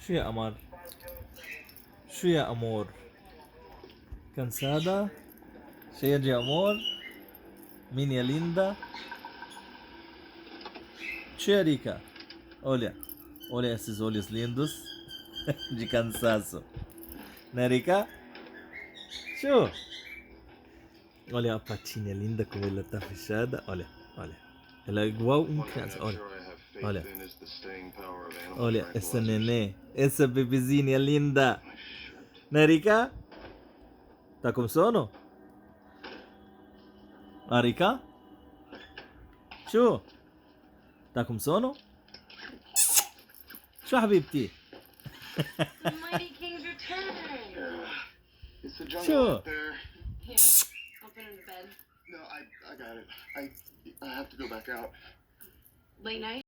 شو يا قمر؟ شو يا أمور؟ كانسادا؟ شيء يا أمور؟ مين يا ليندا؟ شو يا ريكا؟ Hola. Hola, esses olhos lindos de cansaço. Né, Rica? Show! Olha a patinha linda como ela tá fechada. Olha, olha. Ela é igual um criança. Olha, olha. Olha, essa nenê. Essa bebezinha linda. Né, Rica? Tá com sono? Ah, Rica? شو؟ tá com sono؟ شو حبيبتي؟ The Mighty King's return. It's the jungle Sure. out there. Here, I'll put him to bed. No, I got it. I have to go back out. Late night?